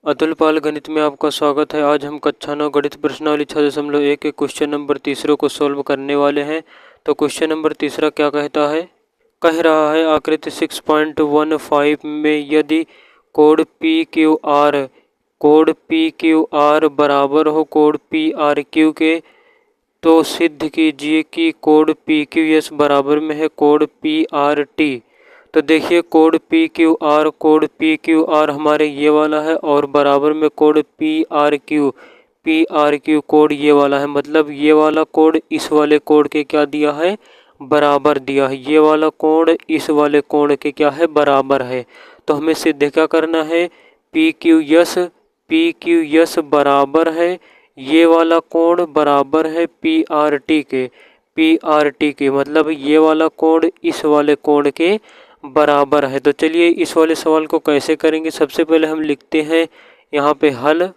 अतुल पाल गणित में आपका स्वागत है। आज हम कक्षा 9 गणित प्रश्नावली 6.1 के क्वेश्चन नंबर तीसरे को सॉल्व करने वाले हैं। तो क्वेश्चन नंबर तीसरा क्या कहता है? कह रहा है आकृति 6.15 में यदि कोड पी क्यू आर बराबर हो कोड पी आर क्यू के, तो सिद्ध कीजिए कि कोड पी क्यू एस बराबर में है कोड पी आर टी। तो देखिए कोड पी क्यू आर हमारे ये वाला है और बराबर में code P R Q code ये वाला है। मतलब ये वाला कोड इस वाले कोड के क्या दिया है? बराबर दिया है। ये वाला कोड इस वाले कोड के क्या है? बराबर है। तो हमें सिद्ध क्या करना है? पी क्यू एस बराबर है, ये वाला कोड बराबर है पी आर टी के। मतलब ये वाला कोड इस वाले कोड के बराबर है। तो चलिए इस वाले सवाल को कैसे करेंगे। सबसे पहले हम लिखते हैं यहाँ पे हल,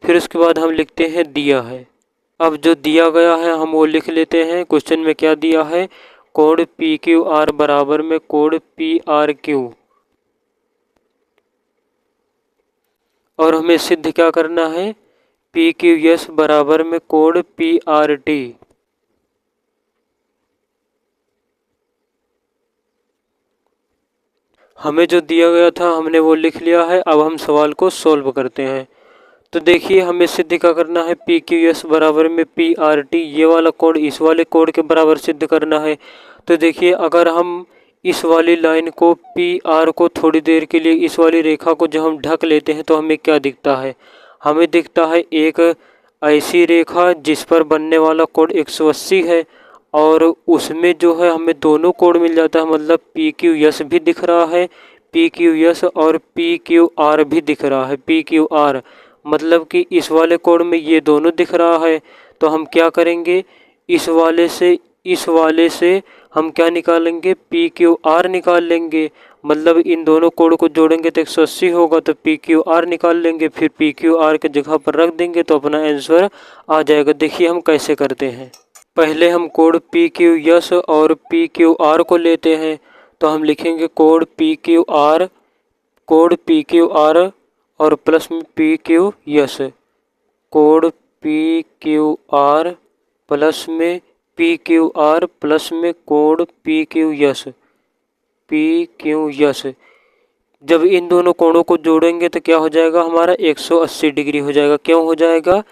फिर उसके बाद हम लिखते हैं दिया है। अब जो दिया गया है हम वो लिख लेते हैं। क्वेश्चन में क्या दिया है? कोड पी क्यू आर बराबर में कोड पी आर क्यू, और हमें सिद्ध क्या करना है? पी क्यू एस बराबर में कोड पी आर टी। हमें जो दिया गया था हमने वो लिख लिया है। अब हम सवाल को सॉल्व करते हैं। तो देखिए हमें सिद्ध क्या करना है? पी क्यू एस बराबर में पी आर टी, ये वाला कोड इस वाले कोड के बराबर सिद्ध करना है। तो देखिए अगर हम इस वाली लाइन को पी आर को थोड़ी देर के लिए इस वाली रेखा को जब हम ढक लेते हैं तो हमें क्या दिखता है? हमें दिखता है एक ऐसी रेखा जिस पर बनने वाला कोड 180 है और उसमें जो है हमें दोनों कोड मिल जाता है। मतलब पी क्यू एस भी दिख रहा है, पी क्यू एस और पी क्यू आर भी दिख रहा है। पी क्यू आर मतलब कि इस वाले कोड में ये दोनों दिख रहा है। तो हम क्या करेंगे? इस वाले से हम क्या निकालेंगे? पी क्यू आर निकाल लेंगे। मतलब इन दोनों कोड को जोड़ेंगे तो 180 होगा, तो पी क्यू आर निकाल लेंगे, फिर पी क्यू आर के जगह पर रख देंगे तो अपना आंसर आ जाएगा। देखिए हम कैसे करते हैं। पहले हम कोड पी क्यू एस और पी क्यू आर को लेते हैं। तो हम लिखेंगे कोड पी क्यू आर और प्लस में P Q S, code P Q R plus में पी क्यू आर प्लस में कोड पी क्यू एस। जब इन दोनों कोणों को जोड़ेंगे तो क्या हो जाएगा? हमारा 180 डिग्री हो जाएगा। क्यों हो जाएगा?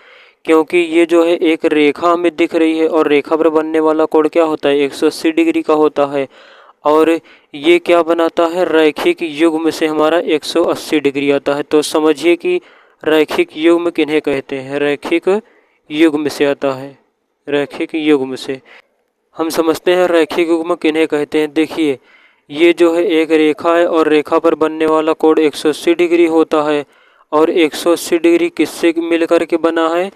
क्योंकि ये जो है एक रेखा हमें दिख रही है और रेखा पर बनने वाला कोण क्या होता है? 180 डिग्री का होता है। और ये क्या बनाता है? रैखिक युग्म से हमारा 180 डिग्री आता है। तो समझिए कि रैखिक युग्म किन्हें कहते हैं? रैखिक युग्म से आता है। रैखिक युग्म से हम समझते हैं रैखिक युग्म किन्हें कहते हैं। देखिए ये जो है एक रेखा है और रेखा पर बनने वाला कोण 180 डिग्री होता है और 180 डिग्री किससे मिलकर के बना है?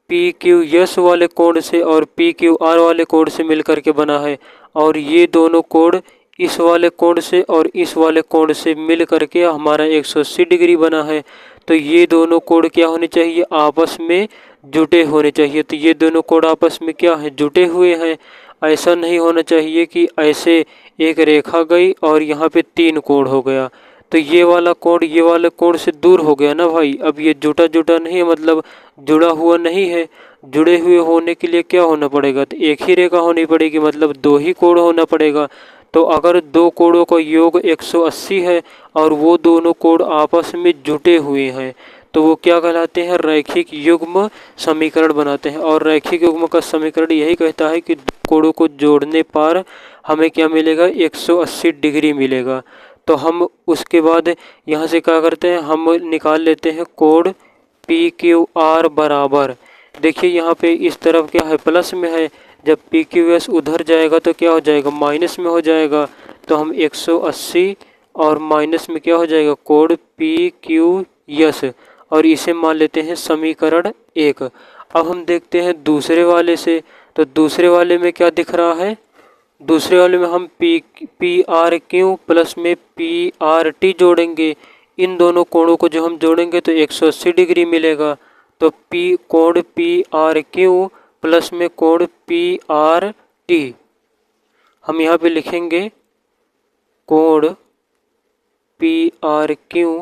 पी क्यू एस वाले कोण से और पी क्यू आर वाले कोण से मिलकर के बना है। और ये दोनों कोण इस वाले कोण से और इस वाले कोण से मिल करके हमारा 180 डिग्री बना है। तो ये दोनों कोण क्या होने चाहिए? आपस में जुटे होने चाहिए। तो ये दोनों कोण आपस में क्या है? जुटे हुए हैं। ऐसा नहीं होना चाहिए कि ऐसे एक रेखा गई और यहाँ पे 3 कोण हो गया, तो ये वाला कोण ये वाले कोण से दूर हो गया ना भाई। अब ये जुटा नहीं है, मतलब जुड़ा हुआ नहीं है। जुड़े हुए होने के लिए क्या होना पड़ेगा? तो एक ही रेखा होनी पड़ेगी, मतलब 2 ही कोण होना पड़ेगा। तो अगर 2 कोणों का योग 180 है और वो दोनों कोण आपस में जुटे हुए हैं तो वो क्या कहलाते हैं? रैखिक युग्म समीकरण बनाते हैं। और रैखिक युग्म का समीकरण यही कहता है कि कोणों को जोड़ने पर हमें क्या मिलेगा? 180 डिग्री मिलेगा। तो हम उसके बाद यहाँ से क्या करते हैं? हम निकाल लेते हैं कोड पी क्यू आर बराबर। देखिए यहाँ पे इस तरफ क्या है? प्लस में है। जब पी क्यू एस उधर जाएगा तो क्या हो जाएगा? माइनस में हो जाएगा। तो हम 180 और माइनस में क्या हो जाएगा? कोड पी क्यू एस, और इसे मान लेते हैं समीकरण 1। अब हम देखते हैं दूसरे वाले से। तो दूसरे वाले में क्या दिख रहा है? दूसरे वाले में हम पी आर क्यू प्लस में पी आर टी जोड़ेंगे। इन दोनों कोणों को जो हम जोड़ेंगे तो 180 डिग्री मिलेगा। तो कोण पी आर क्यू प्लस में कोण पी आर टी, हम यहाँ पे लिखेंगे कोण पी आर क्यू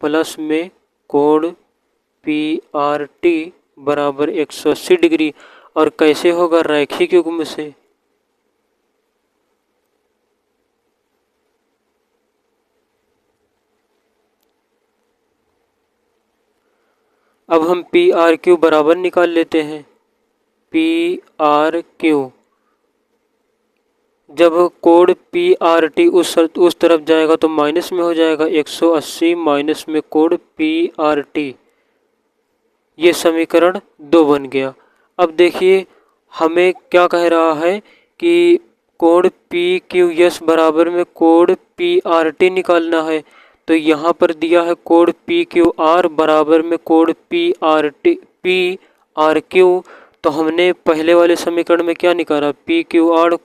प्लस में कोण PRT बराबर 180 डिग्री। और कैसे होगा? रैखिक युग्म से। अब हम PRQ बराबर निकाल लेते हैं। PRQ जब कोण PRT उस तरफ जाएगा तो माइनस में हो जाएगा, 180 माइनस में कोण PRT। ये समीकरण 2 बन गया। अब देखिए हमें क्या कह रहा है कि कोण PQS बराबर में कोण PRT निकालना है। तो यहाँ पर दिया है कोण PQR बराबर में कोण PRQ। तो हमने पहले वाले समीकरण में क्या निकाला? PQR,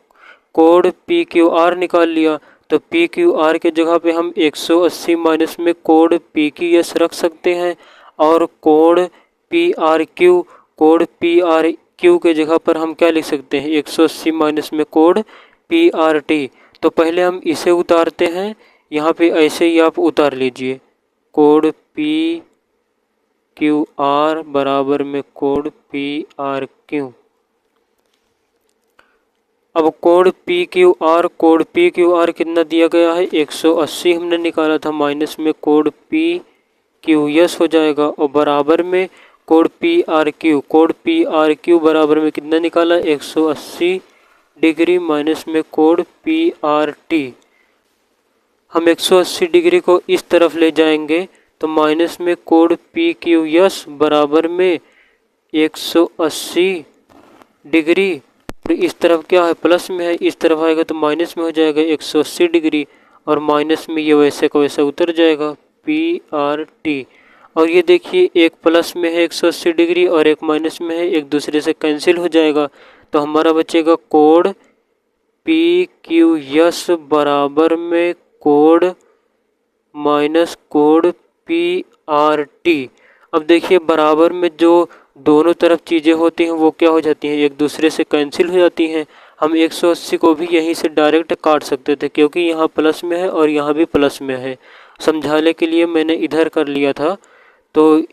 कोण PQR निकाल लिया। तो PQR के जगह पे हम 180 माइनस में कोण PQS रख सकते हैं, और कोण PRQ, कोण PRQ के जगह पर हम क्या लिख सकते हैं? 180 माइनस में कोण PRT। तो पहले हम इसे उतारते हैं, यहाँ पे ऐसे ही आप उतार लीजिए। कोण PQR बराबर में कोण PRQ। अब कोण PQR कितना दिया गया है? 180 हमने निकाला था, माइनस में कोण PQS हो जाएगा, और बराबर में कोण PRQ बराबर में कितना निकाला? 180 डिग्री माइनस में कोण PRT। हम 180 डिग्री को इस तरफ ले जाएंगे तो माइनस में कोण PQS बराबर में 180 डिग्री, इस तरफ क्या है? प्लस में है, इस तरफ आएगा तो माइनस में हो जाएगा 180 डिग्री, और माइनस में ये वैसे का वैसा उतर जाएगा PRT। और ये देखिए एक प्लस में है 180 डिग्री और एक माइनस में है, एक दूसरे से कैंसिल हो जाएगा। तो हमारा बचेगा कोण PQS बराबर में कोण माइनस कोण PRT। अब देखिए बराबर में जो दोनों तरफ चीज़ें होती हैं वो क्या हो जाती हैं? एक दूसरे से कैंसिल हो जाती हैं। हम 180 को भी यहीं से डायरेक्ट काट सकते थे, क्योंकि यहाँ प्लस में है और यहाँ भी प्लस में है। समझाने के लिए मैंने इधर कर लिया था। तो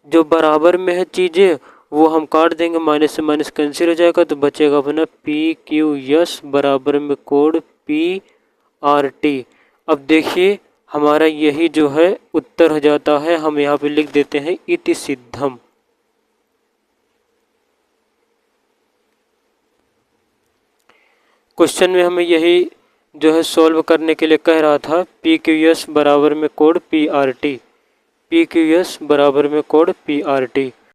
जो बराबर में है चीज़ें वो हम काट देंगे, माइनस से माइनस कैंसिल हो जाएगा, तो बचेगा अपना PQS बराबर में कोण PRT। अब देखिए हमारा यही जो है उत्तर हो जाता है। हम यहाँ पे लिख देते हैं इति सिद्धम। क्वेश्चन में हमें यही जो है सॉल्व करने के लिए कह रहा था। PQS बराबर में कोण PRT, PQS बराबर में कोण PRT।